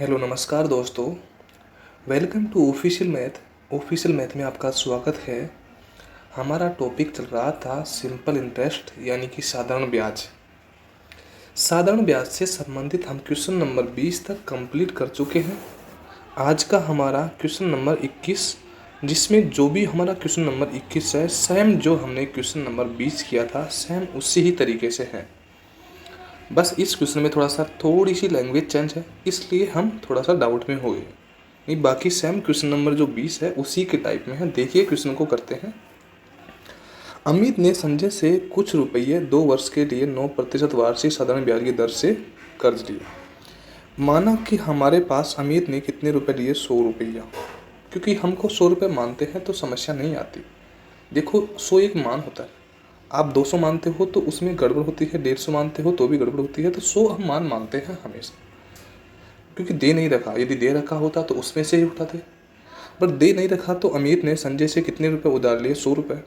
Hello नमस्कार दोस्तों। Welcome to official math में आपका स्वागत है। हमारा टॉपिक चल रहा था सिंपल इंटरेस्ट यानी कि साधारण ब्याज। साधारण ब्याज से संबंधित हम क्वेश्चन नंबर 20 तक कंप्लीट कर चुके हैं। आज का हमारा क्वेश्चन नंबर 21, जिसमें जो भी हमारा क्वेश्चन नंबर 21 है सेम जो हमने क्वेश्चन नंबर 20 किया था सेम उसी ही तरीके से है। बस इस क्वेश्चन में थोड़ी सी लैंग्वेज चेंज है, इसलिए हम थोड़ा सा डाउट में हो गए। नहीं, बाकी सेम क्वेश्चन नंबर जो 20 है उसी के टाइप में है। देखिए क्वेश्चन को करते हैं। अमित ने संजय से कुछ रुपये 2 वर्ष के लिए 9% वार्षिक साधारण ब्याज की दर से कर्ज लिया। माना कि हमारे पास अमित ने कितने रुपए लिए? 100 रुपया। क्योंकि हमको 100 रुपये मानते हैं तो समस्या नहीं आती। देखो 100 एक मान होता है। आप 200 मानते हो तो उसमें गड़बड़ होती है, 150 मानते हो तो भी गड़बड़ होती है। तो 100 हम मानते हैं हमेशा, क्योंकि दे नहीं रखा। यदि दे रखा होता तो उसमें से ही उठाते, पर दे नहीं रखा। तो अमित ने संजय से कितने रुपए उधार लिए? 100 रुपये,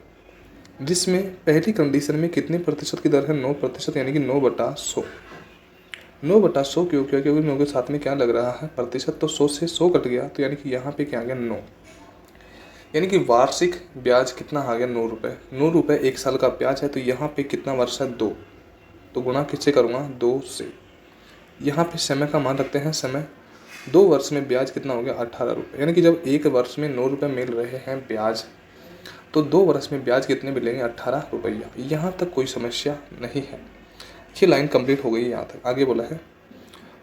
जिसमें पहली कंडीशन में कितने प्रतिशत की दर है? 9%, यानी कि 9/100। 9/100 क्यों? क्योंकि 9 के साथ में क्या लग रहा है? प्रतिशत। तो 100 से 100 कट गया, तो यानी कि यहाँ पे क्या आ गया? 9। यानी कि वार्षिक ब्याज कितना आ गया? 9 रुपये। 9 रुपये 1 साल का ब्याज है, तो यहाँ पे कितना वर्ष है? 2। तो गुणा किससे करूँगा? 2 से। यहाँ पे समय का मान रखते हैं। समय 2 वर्ष में ब्याज कितना हो गया? 18 रुपये। यानी कि जब 1 वर्ष में 9 रुपये मिल रहे हैं ब्याज, तो 2 वर्ष में ब्याज कितने मिलेंगे? 18 रुपया। यहाँ तक कोई समस्या नहीं है। ये लाइन कंप्लीट हो गई। यहाँ तक आगे बोला है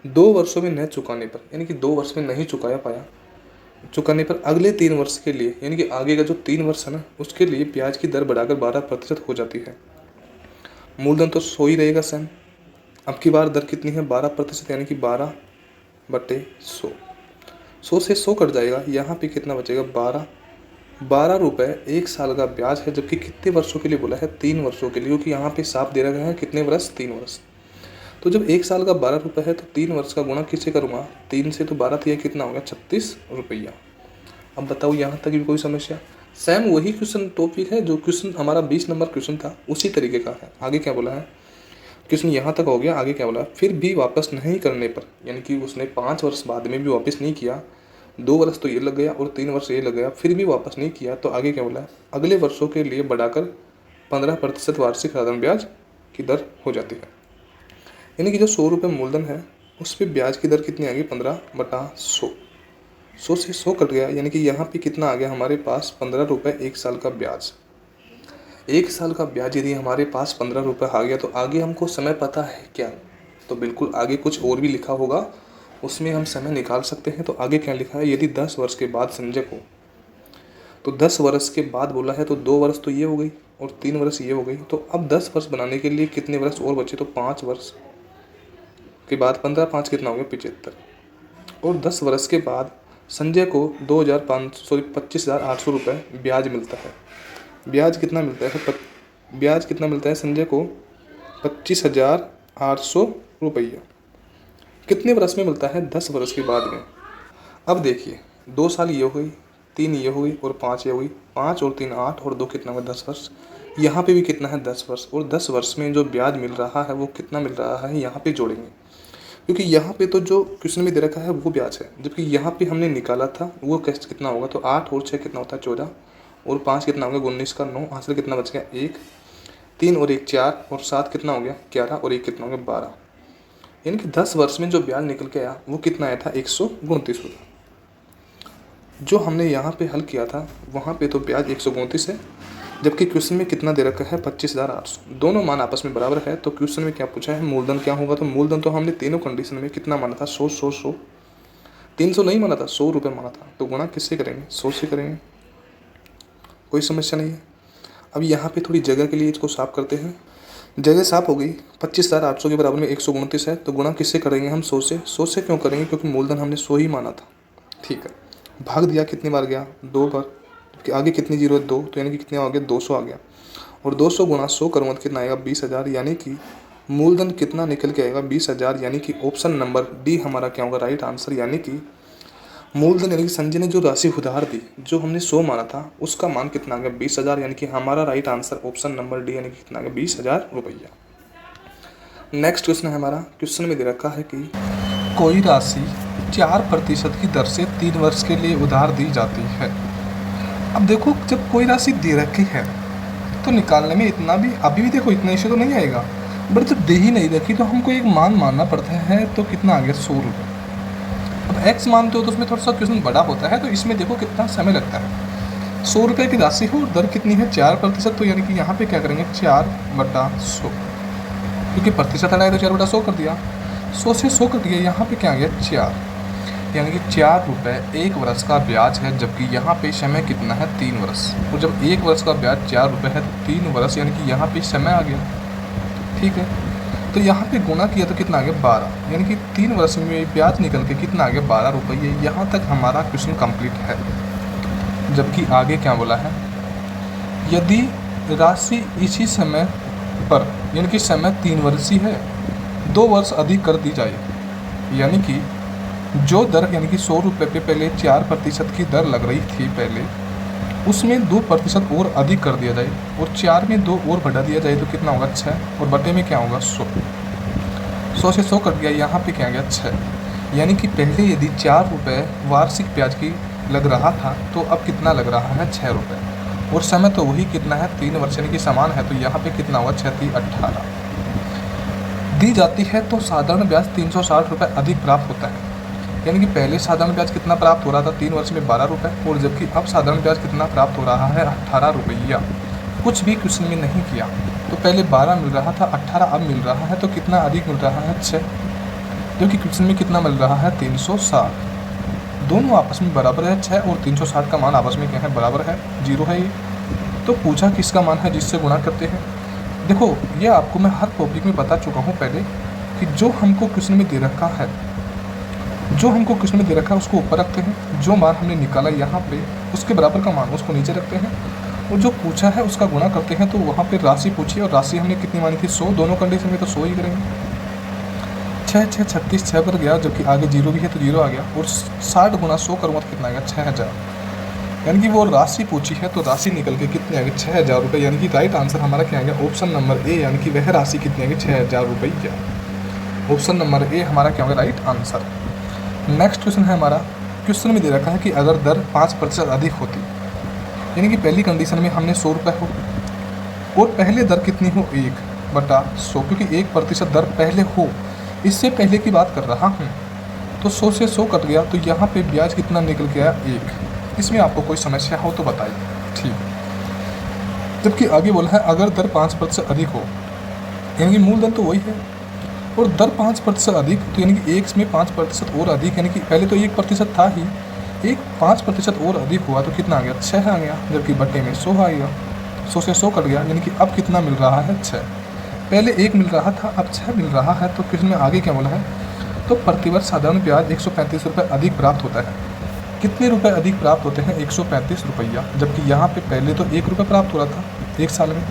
2 वर्षों में न चुकाने पर, यानी कि 2 वर्ष में नहीं चुकाने पर अगले 3 वर्ष के लिए, यानी कि आगे का जो 3 वर्ष है ना, उसके लिए ब्याज की दर बढ़ाकर 12% हो जाती है। मूलधन तो 100 ही रहेगा सेम। अब की बार दर कितनी है? 12%, यानी कि 12/100। 100 से 100 कट जाएगा, यहाँ पे कितना बचेगा? 12 रुपये 1 साल का ब्याज है। जबकि कितने वर्षों के लिए बोला है? 3 वर्षों के लिए, क्योंकि यहाँ पे साफ दे रखा है कितने वर्ष? 3 वर्ष। तो जब 1 साल का 12 रुपये है तो 3 वर्ष का गुणा किससे करूँगा? 3 से। तो 12 तिया कितना हो गया? 36 रुपया। अब बताओ यहाँ तक भी कोई समस्या? सेम वही क्वेश्चन टॉपिक है जो क्वेश्चन हमारा 20 नंबर क्वेश्चन था, उसी तरीके का है। आगे क्या बोला है? क्वेश्चन यहाँ तक हो गया। आगे क्या बोला? फिर भी वापस नहीं करने पर, यानी कि उसने 5 वर्ष बाद में भी वापस नहीं किया, 2 वर्ष तो ये लग गया और 3 वर्ष ये लग गया, फिर भी वापस नहीं किया, तो आगे क्या बोला है? अगले वर्षों के लिए बढ़ाकर 15% वार्षिक साधारण ब्याज की दर हो जाती है। यानी कि जो 100 रुपये मूलधन है उस पर ब्याज की दर कितनी आ गई? 15/100। 100 से 100 कट गया, यानी कि यहाँ पे कितना आ गया हमारे पास? 15 रुपये 1 साल का ब्याज। 1 साल का ब्याज यदि हमारे पास 15 रुपये आ गया, तो आगे हमको समय पता है क्या? तो बिल्कुल आगे कुछ और भी लिखा होगा, उसमें हम समय निकाल सकते हैं। तो आगे क्या लिखा है? यदि 10 वर्ष के बाद संजय को, तो 10 वर्ष के बाद बोला है, तो 2 वर्ष तो ये हो गई और 3 वर्ष ये हो गई। तो अब 10 वर्ष बनाने के लिए कितने वर्ष और बचे? तो 5 वर्ष के बाद 15, 5 कितना हो गया? 75। और 10 वर्ष के बाद संजय को 25,800 रुपये ब्याज मिलता है। ब्याज कितना मिलता है? ब्याज कितना मिलता है संजय को? 25,800 रुपया। कितने वर्ष में मिलता है? 10 वर्ष के बाद में। अब देखिए 2 साल ये हो गई, 3 ये हो गई और 5 ये हो गई। 5 और 3 8 और 2 कितना हुआ? 10 वर्ष। यहाँ पे भी कितना है? 10 वर्ष। और 10 वर्ष में जो ब्याज मिल रहा है वो कितना मिल रहा है? यहाँ पे जोड़ेंगे, क्योंकि यहाँ पे तो जो क्वेश्चन में दे रखा है वो ब्याज है, जबकि यहाँ पे हमने निकाला था वो कैसे कितना होगा? तो 8 और 6 कितना होता है? 14 और 5 कितना हो गया? 19 का 9। हासिल कितना बच गया? 1। 3 और 1 4 और 7 कितना हो गया? 11 और 1 कितना हो गया? 12। यानी कि 10 वर्ष में जो ब्याज निकल के आया वो कितना आया था? 129 रुपये। जो हमने यहाँ पे हल किया था वहाँ पे तो ब्याज 129 है, जबकि क्वेश्चन में कितना दे रखा है? 25,800। दोनों मान आपस में बराबर है। तो क्वेश्चन में क्या पूछा है? मूलधन क्या होगा? तो मूलधन तो हमने तीनों कंडीशन में कितना माना था? 100 100 100। 300 नहीं माना था, 100 रुपये माना था। तो गुणा किससे करेंगे? 100 से करेंगे, कोई समस्या नहीं है। अब यहाँ पे थोड़ी जगह के लिए इसको साफ करते हैं। जगह साफ हो गई। 25,800 के बराबर में 129 है, तो गुणा किससे करेंगे हम? 100 से। 100 से क्यों करेंगे? क्योंकि मूलधन हमने 100 ही माना था। ठीक है। भाग दिया कितनी बार गया? 2 बार। आगे कितनी जीरो है? 2, तो यानी कि कितने आ गया? 200 आ गया। और 200 गुणा 100 करूँगा तो कितना आएगा? 20,000। यानी कि मूलधन कितना निकल के आएगा? 20,000। यानी कि ऑप्शन नंबर डी हमारा क्या होगा? Right answer. यानी कि मूलधन, यानी कि संजय ने जो राशि उधार दी, जो हमने 100 माना था, उसका मान कितना आ गया? 20,000। यानी कि हमारा right answer option number D, यानी कि कितना आ गया? 20,000 रुपया। नेक्स्ट क्वेश्चन है हमारा। क्वेश्चन में दे रखा है कि कोई राशि 4% की दर से 3 वर्ष के लिए उधार दी जाती है। अब देखो, जब कोई राशि दे रखी है तो निकालने में इतना भी अभी भी देखो इतना इश्यू तो नहीं आएगा, बट जब दे ही नहीं रखी तो हमको एक मान मानना पड़ता है। तो कितना आ गया 100 रुपये। अब एक्स मानते हो तो उसमें थोड़ा सा क्वेश्चन बड़ा होता है, तो इसमें देखो कितना समय लगता है। 100 रुपये की राशि हो, दर कितनी है 4%, तो यानी कि यहाँ पे क्या करेंगे 4/100, क्योंकि प्रतिशत हटाए तो 4/100 कर दिया। 100 से 100 कट गया, यहाँ पे क्या आ गया 4, यानी कि 4 रुपये 1 वर्ष का ब्याज है, जबकि यहाँ पे समय कितना है 3 वर्ष। और जब 1 वर्ष का ब्याज 4 रुपये है तो 3 वर्ष यानी कि यहाँ पे समय आ गया। ठीक है, तो यहाँ पे गुना किया तो कितना आ गया 12, यानी कि 3 वर्ष में ब्याज निकल के कितना आ गया 12 रुपये। यहाँ तक हमारा क्वेश्चन कंप्लीट है। जबकि आगे क्या बोला है, यदि राशि इसी समय पर, यानी कि समय 3 वर्षीय है, 2 वर्ष अधिक कर दी जाए, यानी कि जो दर यानी कि 100 रुपये पे पहले 4% की दर लग रही थी पहले, उसमें 2% और अधिक कर दिया जाए और 4 में 2 और बढ़ा दिया जाए तो कितना होगा 6, और बटे में क्या होगा 100। 100 से 100 कट गया, यहाँ पे क्या गया 6, यानी कि पहले यदि 4 रुपये वार्षिक ब्याज की लग रहा था तो अब कितना लग रहा है 6 रुपये, और समय तो वही कितना है 3 वर्ष यानी कि समान है। तो यहाँ पे कितना होगा 6 3 18 दी जाती है। तो साधारण ब्याज 360 रुपये अधिक प्राप्त होता है, यानी कि पहले साधारण ब्याज कितना प्राप्त हो रहा था 3 वर्ष में 12 रुपये, और जबकि अब साधारण ब्याज कितना प्राप्त हो रहा है 18 रुपया। कुछ भी क्वेश्चन में नहीं किया, तो पहले 12 मिल रहा था 18 अब मिल रहा है, तो कितना अधिक मिल रहा है 6, क्योंकि क्वेश्चन में कितना मिल रहा है 360। दोनों आपस में बराबर है, 6 और 360 का मान आपस में क्या है बराबर है, 0 है ये। तो पूछा किसका मान है जिससे गुणा करते हैं। देखो, ये आपको मैं हर टॉपिक में बता चुका हूँ पहले कि जो हमको क्वेश्चन में दे रखा है, उसको ऊपर रखते हैं, जो मान हमने निकाला यहाँ पे उसके बराबर का मान उसको नीचे रखते हैं, और जो पूछा है उसका गुणा करते हैं। तो वहाँ पे राशि पूछी और राशि हमने कितनी मानी थी 100, दोनों कंडीशन में तो 100 ही करेंगे। 6 6 36 6 पर गया, जबकि आगे 0 भी है तो 0 आ गया, और 60 गुना 100 करूँगा तो कितना आ गया 6000, यानी कि वो राशि पूछी है तो राशि निकल के कितने आ गए 6000 रुपये, यानी कि राइट आंसर हमारा क्या आ गया ऑप्शन नंबर ए, यानी कि वह राशि कितनी आ गई 6000 रुपये। ऑप्शन नंबर ए हमारा क्या होगा राइट आंसर। नेक्स्ट क्वेश्चन है हमारा, क्वेश्चन में दे रखा है कि अगर दर 5% अधिक होती, यानी कि पहली कंडीशन में हमने 100 रुपये हो और पहले दर कितनी हो 1/100, क्योंकि 1% दर पहले हो, इससे पहले की बात कर रहा हूँ। तो 100 से 100 कट गया, तो यहाँ पे ब्याज कितना निकल के आया 1। इसमें आपको कोई समस्या हो तो बताइए, ठीक। जबकि आगे बोला है अगर दर 5% अधिक हो, यानी कि मूलधन तो वही है और दर 5% अधिक, तो यानी कि 1 में 5% और अधिक, यानी कि पहले तो 1% था ही, 5% और अधिक हुआ तो कितना आ गया 6 आ गया, जबकि बटे में 100 आएगा। 100 से 100 कट गया, यानी कि अब कितना मिल रहा है 6, पहले 1 मिल रहा था अब 6 मिल रहा है। तो किसमें आगे क्या बोला है, तो प्रतिवर्ष साधारण ब्याज 135 रुपये अधिक प्राप्त होता है। कितने रुपए अधिक प्राप्त होते हैं 135 रुपया, जबकि यहाँ पे पहले तो 1 रुपये प्राप्त हो रहा था 1 साल में,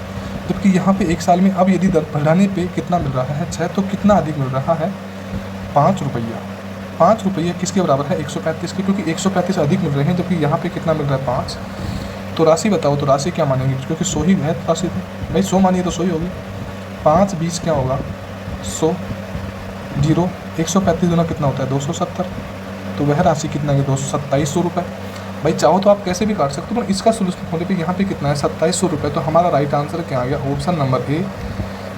जबकि यहाँ पे 1 साल में अब यदि दर बढ़ाने पे कितना मिल रहा है 6, तो कितना अधिक मिल रहा है 5 रुपया। 5 रुपये किसके बराबर है 135 के, क्योंकि 135 अधिक मिल रहे हैं, जबकि यहाँ पे कितना मिल रहा है 5। तो राशि बताओ, तो राशि क्या मानेंगे, क्योंकि 100 ही है राशि, तो भाई 100 मानिए तो 100 ही होगी। 5 20 क्या होगा 100, 0 135 गुना कितना होता है 270, तो वह राशि कितना है 227 रुपये। भाई चाहो तो आप कैसे भी काट सकते हो, पर इसका सोल्यूशन होने पे यहाँ पे कितना है 2700 रुपये। तो हमारा राइट आंसर क्या आ गया ऑप्शन नंबर ए,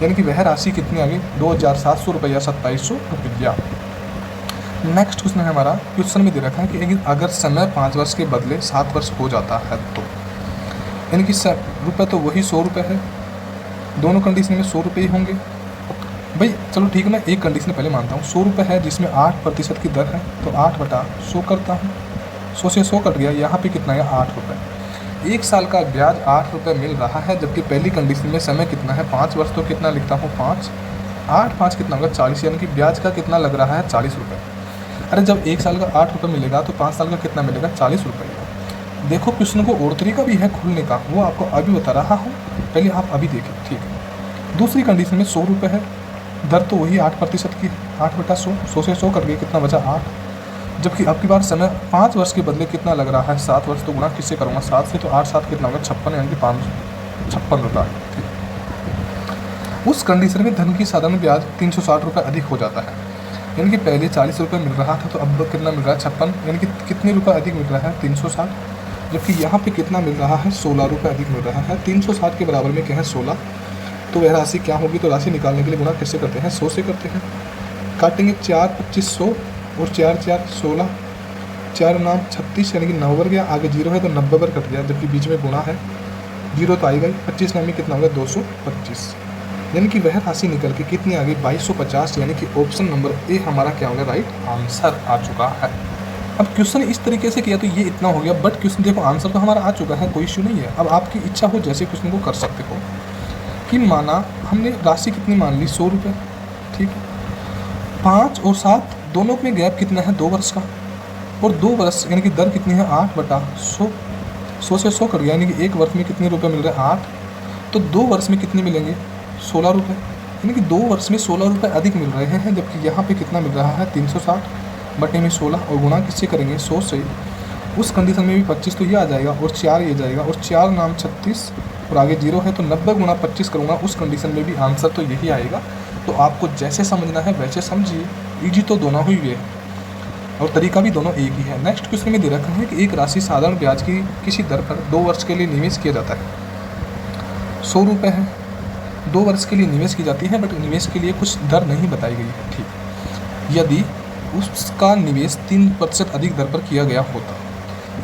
यानी कि वह राशि कितनी आ गई 2700 रुपये या 2700 रुपया। नेक्स्ट क्वेश्चन है हमारा, क्वेश्चन में दे रखा है कि अगर समय 5 वर्ष के बदले 7 वर्ष हो जाता है तो, यानी कि रुपये तो वही 100 रुपये है, दोनों कंडीशन में 100 रुपये ही होंगे। भाई चलो ठीक है, मैं एक कंडीशन पहले मानता हूँ, 100 रुपये है जिसमें 8% की दर है, तो 8/100 करता हूँ। 100 से 100 कट गया, यहाँ पे कितना है 8 रुपये। 1 साल का ब्याज 8 रुपये मिल रहा है, जबकि पहली कंडीशन में समय कितना है 5 वर्ष, तो कितना लिखता हूँ 5, 8 5 कितना होगा 40, यानी कि ब्याज का कितना लग रहा है 40 रुपये। अरे जब 1 साल का 8 रुपये मिलेगा तो 5 साल का कितना मिलेगा 40 रुपये। देखो क्वेश्चन को और तरीका भी है खुलने का, वो आपको अभी बता रहा हूँ, पहले आप अभी देखिए, ठीक है। दूसरी कंडीशन में 100 रुपये है, दर तो वही 8% की, 8/100, 100 से 100 कट गई, कितना बचा 8, जबकि अब की बार समय 5 वर्ष के बदले कितना लग रहा है 7 वर्ष, तो गुणा किससे करूँगा 7 से, तो 8 7 कितना होगा 56, यानी कि 556 रुपये। ठीक, उस कंडीशन में धन की साधारण ब्याज 360 रुपये अधिक हो जाता है। यानी कि पहले 40 रुपये मिल रहा था तो अब कितना मिल रहा है 56, यानी कि कितने रुपये अधिक मिल रहा है 360, जबकि यहाँ पे कितना मिल रहा है 16 रुपये अधिक मिल रहा है। 360 के बराबर में क्या है 16, तो वह राशि क्या होगी, तो राशि निकालने के लिए गुणा किससे करते हैं 100 से करते हैं। काटेंगे 4 2500 और 4 4 16, 4 नाम 36 यानी कि 9 बार गया, आगे 0 है तो 90 बार कट गया, जबकि बीच में गुणा है 0 तो आएगा ही। 25 नाम में कितना होगा 225, यानी कि वह राशि निकल के कितनी आ गई 2250, यानी कि ऑप्शन नंबर ए हमारा क्या होगा राइट आंसर आ चुका है। अब क्वेश्चन इस तरीके से किया तो ये इतना हो गया, बट क्वेश्चन देखो आंसर तो हमारा आ चुका है, कोई इश्यू नहीं है। अब आपकी इच्छा हो जैसे क्वेश्चन को कर सकते हो कि माना हमने राशि कितनी मान ली 100 रुपये, ठीक है। 5 और 7 दोनों में गैप कितना है 2 वर्ष का, और 2 वर्ष यानी कि दर कितनी है 8/100, 100 से 100 कट गया, यानी कि 1 वर्ष में कितने रुपये मिल रहे हैं 8, तो 2 वर्ष में कितने मिलेंगे 16 रुपये, यानी कि 2 वर्ष में 16 रुपये अधिक मिल रहे हैं, जबकि यहाँ पे कितना मिल रहा है 360 बटे में 16, और गुणा किससे करेंगे 100 से। उस कंडीशन में भी 25 तो ये आ जाएगा और 4 ये जाएगा, और 4 नाम 36 और आगे 0 है तो 90 गुणा 25 करूँगा, उस कंडीशन में भी आंसर तो यही आएगा। तो आपको जैसे समझना है वैसे समझिए, ईजी तो दोनों ही हुए और तरीका भी दोनों एक ही है। नेक्स्ट क्वेश्चन में दे रखा है कि एक राशि साधारण ब्याज की किसी दर पर 2 वर्ष के लिए निवेश किया जाता है, 100 रुपये है, 2 वर्ष के लिए निवेश की जाती है, बट निवेश के लिए कुछ दर नहीं बताई गई है, ठीक। यदि उसका निवेश 3% अधिक दर पर किया गया होता,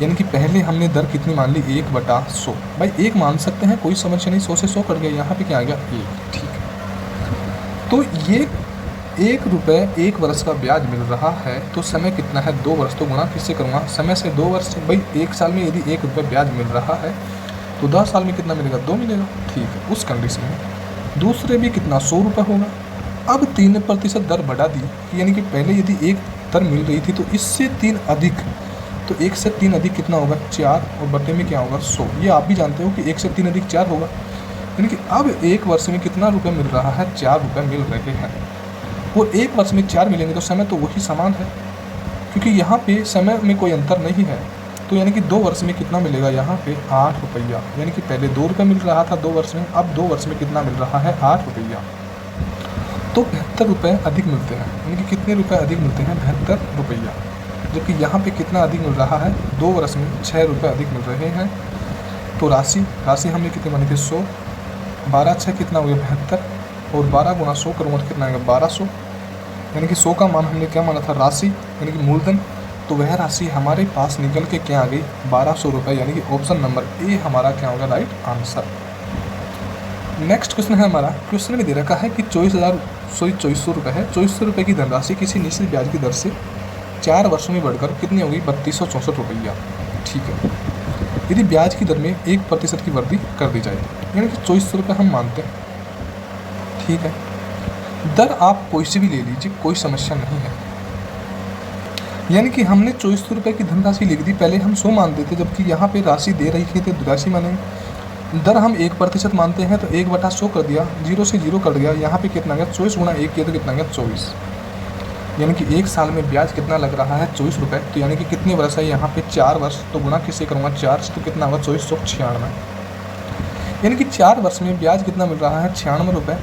यानी कि पहले हमने दर कितनी मान ली 1/100, भाई 1 मान सकते हैं कोई समस्या नहीं, 100 से 100 कट गया, यहाँ पे क्या आ गया 1, ठीक है। तो ये 1 रुपये 1 वर्ष का ब्याज मिल रहा है, तो समय कितना है 2 वर्ष, तो गुणा किससे करूँगा समय से 2 वर्ष से। भाई 1 साल में यदि 1 रुपये ब्याज मिल रहा है तो 10 साल में कितना मिलेगा 2 मिलेगा, ठीक है। उस कंडीशन में दूसरे भी कितना 100 रुपये होगा। अब 3% दर बढ़ा दी, यानी कि पहले यदि 1 दर मिल रही थी तो इससे 3 अधिक, तो 1 से 3 अधिक कितना होगा 4, और बटे में क्या होगा 100। ये आप भी जानते हो कि 1 से 3 अधिक 4 होगा, यानी कि अब 1 वर्ष में कितना रुपये मिल रहा है 4 रुपये मिल रहे हैं, और 1 वर्ष में 4 मिलेंगे तो समय तो वही समान है, क्योंकि यहाँ पे समय में कोई अंतर नहीं है। तो यानी कि 2 वर्ष में कितना मिलेगा यहाँ पे 8 रुपया, यानी कि पहले 2 रुपये मिल रहा था 2 वर्ष में, अब 2 वर्ष में कितना मिल रहा है 8 रुपया, तो 72 रुपये अधिक मिलते हैं, यानी कि कितने रुपए अधिक मिलते हैं 72 रुपया, जबकि यहाँ पे कितना अधिक मिल रहा है 2 वर्ष में 6 रुपये अधिक मिल रहे हैं। तो राशि हमने कितनी मानी थी 100, 12 6 कितना हो गया 72, और 12 गुणा 100 करूँगा तो कितना आएगा 1200, यानी कि 100 का मान हमने क्या माना था राशि यानी कि मूलधन, तो वह राशि हमारे पास निकल के क्या आ गई 1200 रुपये, यानी कि ऑप्शन नंबर ए हमारा क्या होगा राइट आंसर। नेक्स्ट क्वेश्चन है हमारा, क्वेश्चन में दे रखा है कि 2400 रुपये है, 2400 रुपये की धनराशि किसी निश्चित ब्याज की दर से 4 वर्षों में बढ़कर कितनी होगी 3264 रुपया, ठीक है। यदि ब्याज की दर में 1% की वृद्धि कर दी जाए, यानी कि 2400 रुपये हम मानते हैं, ठीक है। दर आप कोई से भी ले लीजिए, कोई समस्या नहीं है, यानी कि हमने 2400 रुपये की धनराशि लिख दी, पहले हम 100 मानते थे, जबकि यहाँ पे राशि दे रही थी तो राशि मानेंगे। दर हम 1% मानते हैं तो 1/100 कर दिया, 0 से 0 कट गया, यहाँ पे कितना गया 24 गुणा 1 किया तो कितना गया 24, यानी कि 1 साल में ब्याज कितना लग रहा है 24 रुपये, तो यानी कि कितने वर्ष है यहाँ पे 4 वर्ष, तो गुणा किससे करूँगा 4 से, तो कितना होगा 2496, यानी कि 4 वर्ष में ब्याज कितना मिल रहा है 96 रुपये,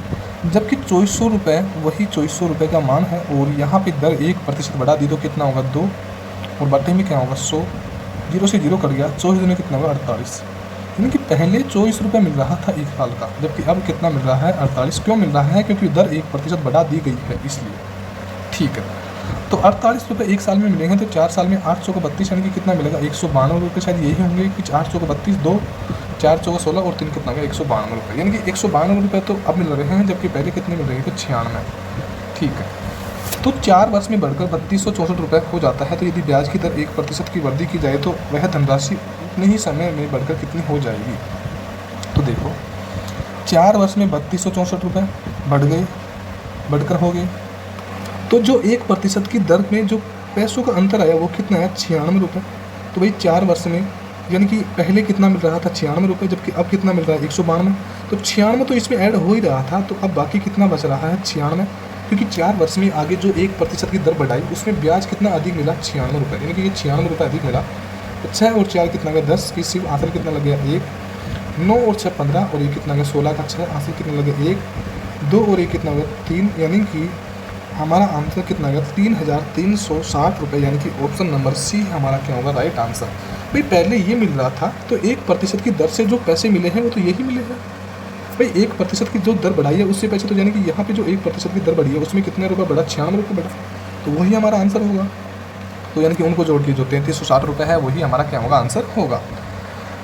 जबकि 2400 रुपये वही 2400 रुपये का मान है, और यहाँ पे दर 1% बढ़ा दी तो कितना होगा 2, और बटे में क्या होगा 100, 0 से 0 कट गया, 24 में कितना होगा 48, यानी कि पहले 24 रुपये मिल रहा था 1 साल का, जबकि अब कितना मिल रहा है 48। क्यों मिल रहा है, क्योंकि दर 1% बढ़ा दी गई है इसलिए, ठीक है। तो 48 रुपये 1 साल में मिलेंगे, तो 4 साल में 800 को 32, यानी कि कितना मिलेगा 192 रुपये, शायद यही होंगे कि 800 को 32, 2 4 चौका 16 और 3 कितना होगा 192 रुपये, यानी कि 192 रुपये तो अब मिल रहे हैं, जबकि पहले कितने मिल रहे थे 96, ठीक है। तो 4 वर्ष में बढ़कर 3264 रुपये हो जाता है, तो यदि ब्याज की दर 1% की वृद्धि की जाए तो वह धनराशि उतने ही समय में बढ़कर कितनी हो जाएगी। तो देखो 4 वर्ष में 3264 रुपये बढ़कर हो गए, तो जो 1% की दर में जो पैसों का अंतर आया वो कितना है 96 रुपये। तो भाई 4 वर्ष में यानी कि पहले कितना मिल रहा था 96 रुपये, जबकि अब कितना मिल रहा है 192, तो 96 तो इसमें ऐड हो ही रहा था, तो अब बाकी कितना बच रहा है 96, क्योंकि 4 वर्ष में आगे जो 1% की दर बढ़ाई उसमें ब्याज कितना अधिक मिला 96 रुपये, यानी कि ये 96 रुपये अधिक मिला। तो 6 और 4 कितना गया 10, की सिर्फ आंसर कितना लग गया 1, 9 और 6 15, और ये कितना गया 16 का 6, आंसर कितना लग गया 1, 2 और 1 कितना हो गया 3, यानी कि हमारा आंसर कितना आएगा 3,360 रुपये, यानी कि ऑप्शन नंबर सी हमारा क्या होगा राइट आंसर। भाई पहले ये मिल रहा था तो 1% की दर से जो पैसे मिले हैं वो तो यही मिले हैं। भाई 1% की जो दर बढ़ाई है उससे पैसे, तो यानी कि यहाँ पे जो 1% की दर बढ़ी है उसमें कितने रुपये बढ़ा, 96 रुपये बढ़ा, तो वही हमारा आंसर होगा। तो यानी कि उनको जोड़ के जो 3,360 रुपये है वही हमारा क्या होगा आंसर होगा।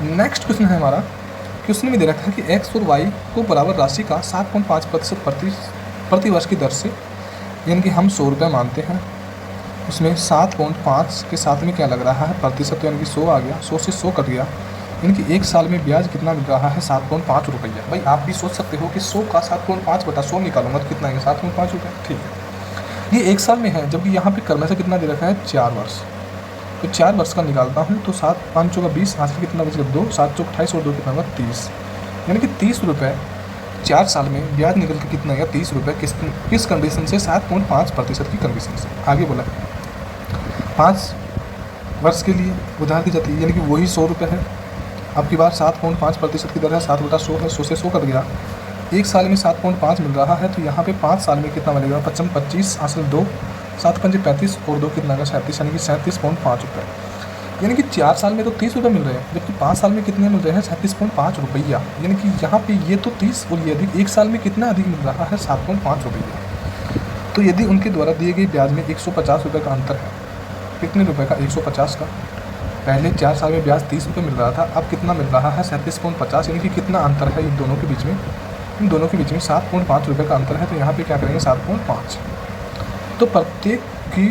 नेक्स्ट क्वेश्चन है हमारा, क्वेश्चन में दे रखा है कि एक्स और वाई को बराबर राशि का 7.5% प्रति वर्ष की दर से, यानी कि हम 100 रुपये मानते हैं, उसमें 7.5 के साथ में क्या लग रहा है प्रतिशत, तो यानी कि 100 आ गया, 100 से 100 कट गया, यानी कि एक साल में ब्याज कितना मिल रहा है 7.5 रुपया। भाई आप भी सोच सकते हो कि 100 का 7.5 बटा 100 निकालूंगा तो कितना आएगा 7.5 रुपये, ठीक है। ये एक साल में है, जबकि यहाँ पे कर्म से कितना दे रखा है 4 वर्ष, तो 4 वर्ष का निकालता हूँ तो 7 5 चौका 20, हाथ से कितना बचेगा 2, 7 चौक 28 और 2 कितना होगा 30, यानी कि 30 रुपये 4 साल में ब्याज निकल के कितना आएगा 30 रुपये, किस कंडीशन से 7.5% की कंडीशन से। आगे बोला 5 वर्ष के लिए उधार दी जाती है, यानी कि वही 100 रुपये है। अब की बार 7.5% की दर है, 7 बटा 100 है, 100 से 100 कट गया, एक साल में 7.5 मिल रहा है, तो यहाँ पे 5 साल में कितना मिलेगा 25 हासिल 2, 7 पंजे 35 और 2 कितना का 37, यानी कि 37.5 रुपये, यानी कि 4 साल में तो 30 रुपये मिल रहे हैं, जबकि 5 साल में कितने मिल रहे हैं 37.5 रुपया, यानी कि यहाँ पे ये तो 30 और ये अधिक, एक साल में कितना अधिक मिल रहा है 7.5 रुपया। तो यदि उनके द्वारा दिए गए ब्याज में 150 रुपये का अंतर है, कितने रुपये का 150 का, पहले 4 साल में ब्याज 30 रुपये मिल रहा था, अब कितना मिल रहा है 37.50, यानी कि कितना अंतर है इन दोनों के बीच में, इन दोनों के बीच में 7.5 रुपये का अंतर है, तो यहाँ पे क्या करेंगे 7.5, तो प्रत्येक की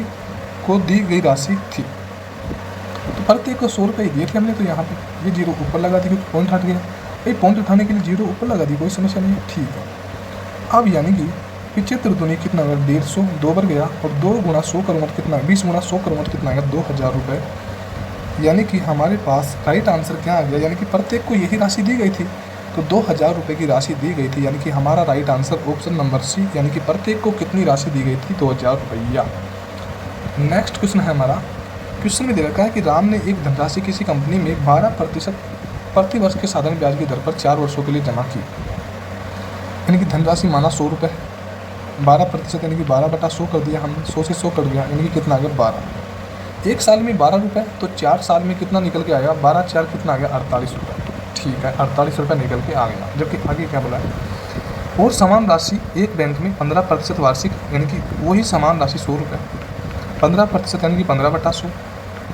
को दी गई राशि थी, तो प्रत्येक को 100 रुपये दिए थे हमने, तो यहाँ पे ये जीरो ऊपर लगा दी क्योंकि पॉइंट हट गया, भाई पॉइंट उठाने के लिए जीरो ऊपर लगा दी, कोई समस्या नहीं है, ठीक है। अब यानी कि 75 दूनी कितना होगा 150, 2 बार गया, और 2 गुणा 100 करूँगा तो कितना 20 गुणा 100 करूँगा तो कितना आएगा 2000 रुपये, यानी कि हमारे पास राइट आंसर क्या आ गया, यानी कि प्रत्येक को यही राशि दी गई थी, तो 2000 रुपये की राशि दी गई थी, यानी कि हमारा right answer option number C, यानी कि प्रत्येक को कितनी राशि दी गई थी 2000 रुपया। नेक्स्ट क्वेश्चन है हमारा, क्वेश्चन में दे रखा है कि राम ने एक धनराशि किसी कंपनी में 12% प्रति वर्ष के साधारण ब्याज की दर पर 4 वर्षों के लिए जमा की, यानी कि धनराशि माना 100 रुपये, 12% यानी कि 12 बटा 100 कर दिया हमने, 100 से 100 कट गया, यानी कि कितना आ गया 12, एक साल में 12 रुपये, तो 4 साल में कितना निकल के आएगा 12 4 कितना आ गया 48 रुपये, ठीक है 48 रुपये निकल के आ गया। जबकि आगे क्या बोला है, और समान राशि एक बैंक में 15% वार्षिक, यानी कि वही समान राशि 100 रुपये, 15% यानी कि 15 बटा 100,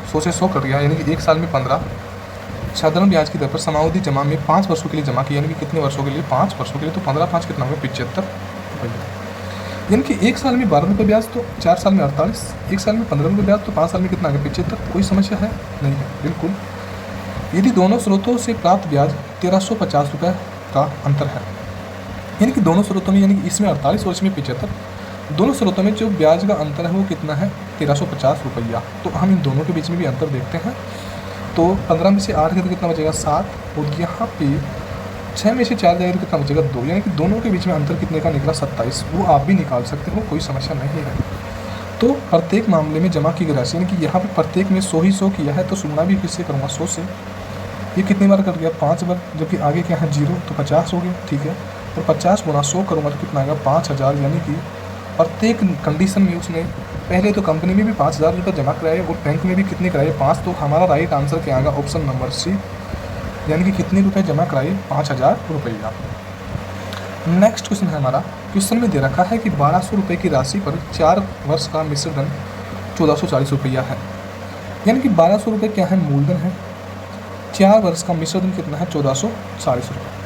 100 से 100 कट गया, यानी कि एक साल में 15, साधारण ब्याज की दर पर समावधि जमा में 5 वर्षों के लिए जमा की, यानी कि कितने वर्षों के लिए 5 वर्षों के लिए, तो 15 5 कितना होगा 75 रुपये, यानी कि एक साल में 12 रुपये ब्याज, तो 4 साल में 48, एक साल में 15 रुपये ब्याज, तो 5 साल में कितना आ गया 75, कोई समस्या है नहीं है बिल्कुल। यदि दोनों स्रोतों से प्राप्त ब्याज 1350 रुपये का अंतर है, यानी कि दोनों स्रोतों में, यानी कि इसमें 48 और इसमें 75, दोनों स्रोतों में जो ब्याज का अंतर है वो कितना है 1350 रुपया। तो हम इन दोनों के बीच में भी अंतर देखते हैं, तो 15 में से 8 गए तो कितना बचेगा 7, और यहाँ पे 6 में से 4 जाएगा तो कितना बचेगा 2, यानी कि दोनों के बीच में अंतर कितने का निकला 27, वो आप भी निकाल सकते हो, कोई समस्या नहीं है। तो प्रत्येक मामले में जमा की गई राशि, यानी कि यहाँ पे प्रत्येक में 100 ही 100 किया है, तो सुना भी किससे करूँगा 100 से, ये कितनी बार कर गया 5 बार, जबकि आगे क्या है 0, तो 50 हो गया, ठीक है, और 50 गुणा 100 करूँगा तो कितना आएगा 5000, यानी कि प्रत्येक कंडीशन में उसने पहले तो कंपनी में भी 5000 रुपये जमा कराए और बैंक में भी कितने कराए 5, तो हमारा राइट आंसर क्या आएगा ऑप्शन नंबर सी, यानी कि कितने रुपए जमा कराए 5000 रुपया। नेक्स्ट क्वेश्चन है हमारा, क्वेश्चन में दे रखा है कि 1200 रुपये की राशि पर 4 वर्ष का मिश्र धन 1440 रुपया है, यानी कि 1200 रुपये क्या है मूलधन है, 4 वर्ष का मिश्र धन कितना है 1440 रुपये।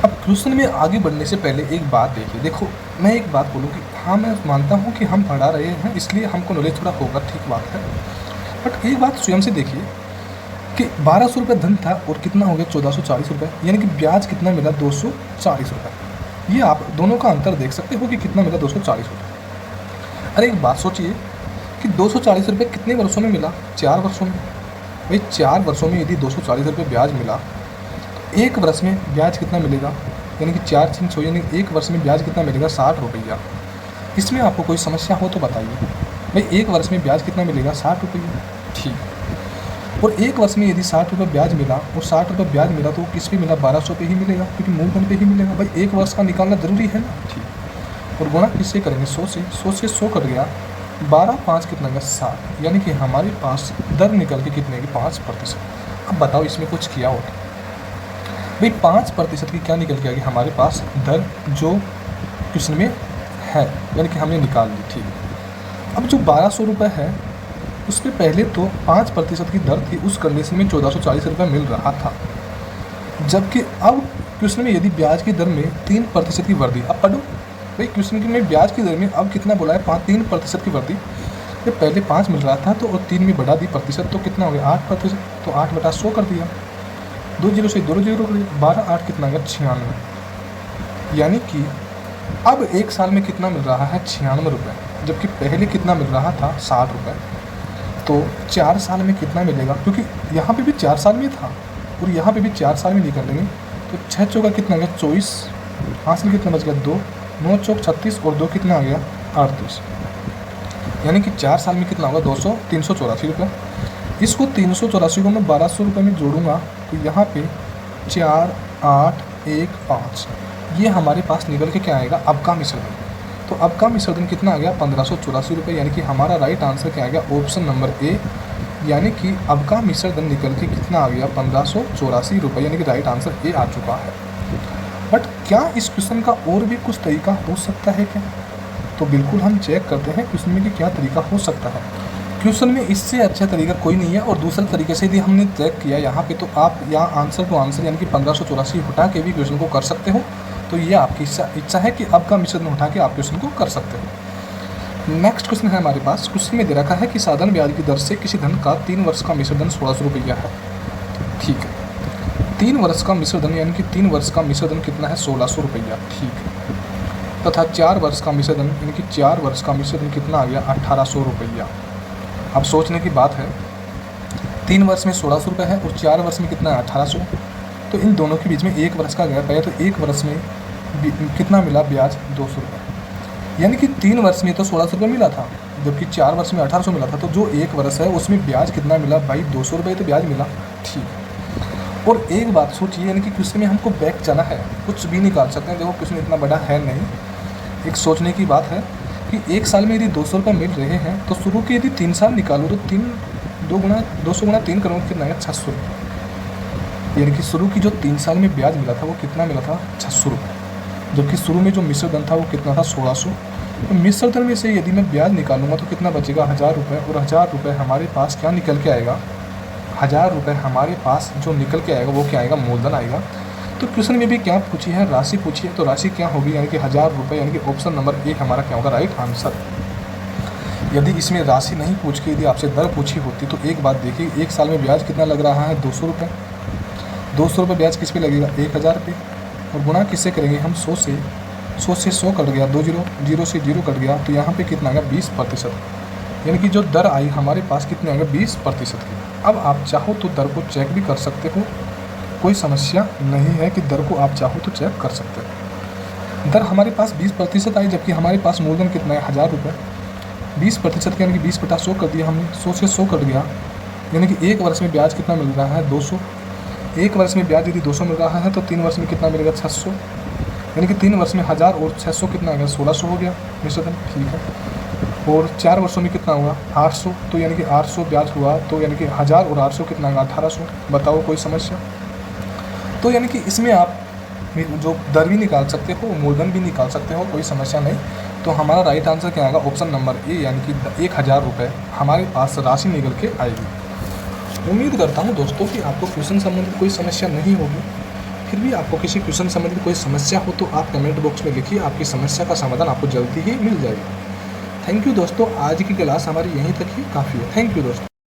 अब क्वेश्चन में आगे बढ़ने से पहले एक बात देखिए, देखो मैं एक बात बोलूँ कि हाँ मैं मानता हूँ कि हम पढ़ा रहे हैं इसलिए हमको नॉलेज थोड़ा होगा, ठीक बात है, बट एक बात स्वयं से देखिए कि 1200 रुपये धन था और कितना हो गया 1440 रुपये, यानी कि ब्याज कितना मिला 240 रुपये, ये आप दोनों का अंतर देख सकते हो कि कितना मिला 240 रुपये। अरे एक बात सोचिए कि 240 रुपये कितने वर्षों में मिला 4 वर्षों में, भाई 4 वर्षों में यदि 240 रुपये ब्याज मिला, एक वर्ष में ब्याज कितना मिलेगा, यानी कि 4 3 100, यानी एक वर्ष में ब्याज कितना मिलेगा 60 रुपया। इसमें आपको कोई समस्या हो तो बताइए, भाई एक वर्ष में ब्याज कितना मिलेगा 60 रुपया, ठीक, और एक वर्ष में यदि 60 रुपये ब्याज मिला और 60 रुपये ब्याज मिला तो किस पे मिला 1200 पे ही मिलेगा, क्योंकि मूलधन पे ही मिलेगा, भाई एक वर्ष का निकालना जरूरी है ना, ठीक। और गुणा किससे करेंगे 100 से, 100 से 100 कट गया, 12 5 कितना गया 7, यानी कि हमारे पास दर निकल के कितने की 5%। अब बताओ इसमें कुछ किया होता भाई, 5% की क्या निकल के आ गई हमारे पास दर जो क्वेश्चन में है, यानी कि हमने निकाल ली। ठीक है, अब जो 1200 रुपये है उस पर पहले तो 5% की दर थी, उस कंडीशन में 1440 रुपये मिल रहा था, जबकि अब क्वेश्चन में यदि ब्याज की दर में 3% की वृद्धि, अब पढ़ो भाई क्वेश्चन में ब्याज की दर में अब कितना बोला है 3% की वृद्धि, ये पहले 5 मिल रहा था तो और 3 में बढ़ा दी प्रतिशत, तो कितना हो गया 8%, तो 8/100 कर दिया, 2 जीरो से 2 जीरो कर दिया, 12 8 कितना गया 96, यानी कि अब एक साल में कितना मिल रहा है 96 रुपये, जबकि पहले कितना मिल रहा था 60 रुपये। तो 4 साल में कितना मिलेगा, क्योंकि यहाँ पे भी 4 साल में था और यहाँ पे भी 4 साल में निकल लेंगे, तो 6 चौका कितना गया 24, हाथ में कितना बच गया 2, 9 चौक 36 और 2 कितना आ गया 38, यानी कि 4 साल में कितना होगा 384 रुपये। इसको 384 को मैं 1200 रुपये में जोड़ूंगा तो यहाँ पे 4 8 1 5 ये हमारे पास निकल के क्या आएगा अब का मिश्रण। तो अब का मिश्रण कितना आ गया 1584 रुपये, यानी कि हमारा राइट आंसर क्या आ गया ऑप्शन नंबर ए, यानी कि अब का मिश्रण निकल के कितना आ गया 1584 रुपये, यानी कि राइट आंसर ए आ चुका है। बट क्या इस क्वेश्चन का और भी कुछ तरीका हो सकता है क्या, तो बिल्कुल हम चेक करते हैं क्वेश्चन में कि क्या तरीका हो सकता है। क्वेश्चन में इससे अच्छा तरीका कोई नहीं है, और दूसरे तरीके से यदि हमने चेक किया यहाँ पे, तो आप यहाँ आंसर टू आंसर यानी कि 1584 हटा के भी क्वेश्चन को कर सकते हो, तो ये आपकी इच्छा है कि अब का मिश्रण उठा के आप क्वेश्चन को कर सकते हो। नेक्स्ट क्वेश्चन है हमारे पास, क्वेश्चन में दे रखा है कि साधारण ब्याज की दर से किसी धन का 3 वर्ष का मिश्र धन 1600 रुपया है। ठीक है, 3 वर्ष का मिश्र धन यानी कि 3 वर्ष का मिश्र धन कितना है 1600 रुपया। ठीक है, तथा 4 वर्ष का मिश्र धन यानी कि 4 वर्ष का मिश्र धन कितना आ गया 1800 रुपया। अब सोचने की बात है, 3 वर्ष में 1600 रुपये है और 4 वर्ष में कितना है 1800, तो इन दोनों के बीच में 1 वर्ष का गैप है, तो 1 वर्ष में कितना मिला ब्याज 200 रुपये, यानी कि 3 वर्ष में तो 1600 रुपये मिला था, जबकि 4 वर्ष में 1800 मिला था, तो जो 1 वर्ष है उसमें ब्याज कितना मिला भाई 200 रुपये तो ब्याज मिला। ठीक है, और एक बात सोचिए, यानी कि क्वेश्चन में हमको बैक जाना है, कुछ भी निकाल सकते हैं, देखो क्वेश्चन इतना बड़ा है नहीं। एक सोचने की बात है कि एक साल में यदि 200 रुपये मिल रहे हैं तो शुरू के यदि 3 साल निकालो तो 200 गुना 3 करोड़ कितना है 600 रुपये, यानी कि शुरू की जो 3 साल में ब्याज मिला था वो कितना मिला था 600 रुपये, जबकि शुरू में जो मिश्र धन था वो कितना था 1600। तो मिश्र धन में से यदि मैं ब्याज निकालूंगा तो कितना बचेगा 1000 रुपये, और 1000 रुपये हमारे पास क्या निकल के आएगा, 1000 रुपये हमारे पास जो निकल के आएगा वो क्या आएगा मूलधन आएगा। तो क्वेश्चन में भी क्या पूछी है राशि पूछी है, तो राशि क्या होगी यानी कि 1000 रुपये, यानी कि ऑप्शन नंबर ए हमारा क्या होगा राइट आंसर। यदि इसमें राशि नहीं पूछ के यदि आपसे दर पूछी होती तो एक बात देखिए, एक साल में ब्याज कितना लग रहा है 200 रुपये, 200 रुपये ब्याज किस पे लगेगा 1000 रुपये, और गुणा किससे करेंगे हम 100 से, 100 से 100 कट गया, 2 जीरो, जीरो से जीरो कट गया, तो यहाँ पे कितना आ गया 20%, यानी कि जो दर आई हमारे पास कितनी आ गया 20% की। अब आप चाहो तो दर को चेक भी कर सकते हो, कोई समस्या नहीं है कि दर को आप चाहो तो चेक कर सकते हो। दर हमारे पास 20% आई, जबकि हमारे पास मूलधन कितना है 1000 रुपये, 20% यानी कि 20/100 कर दिया हमने, 100 से 100 कट गया, यानी कि 1 वर्ष में ब्याज कितना मिल रहा है 200। 1 वर्ष में ब्याज यदि 200 मिल रहा है तो 3 वर्ष में कितना मिलेगा 600, यानी कि 3 वर्ष में 1000 और 600 कितना आ गया 1600 हो गया मिश्रधन। ठीक है, और 4 वर्षों में कितना हुआ 800, तो यानी कि 800 ब्याज हुआ, तो यानी कि 1000 और 800 कितना आएगा 1800। बताओ कोई समस्या, तो यानी कि इसमें आप जो दर भी निकाल सकते हो मूलधन भी निकाल सकते हो, कोई समस्या नहीं। तो हमारा राइट आंसर क्या आएगा ऑप्शन नंबर ए, यानी कि 1000 रुपये हमारे पास राशि निकल के आएगी। उम्मीद करता हूँ दोस्तों कि आपको क्वेश्चन संबंधित कोई समस्या नहीं होगी। फिर भी आपको किसी क्वेश्चन संबंधित कोई समस्या हो तो आप कमेंट बॉक्स में लिखिए, आपकी समस्या का समाधान आपको जल्दी ही मिल जाएगा। थैंक यू दोस्तों, आज की क्लास हमारी यहीं तक ही काफ़ी है। थैंक यू दोस्तों।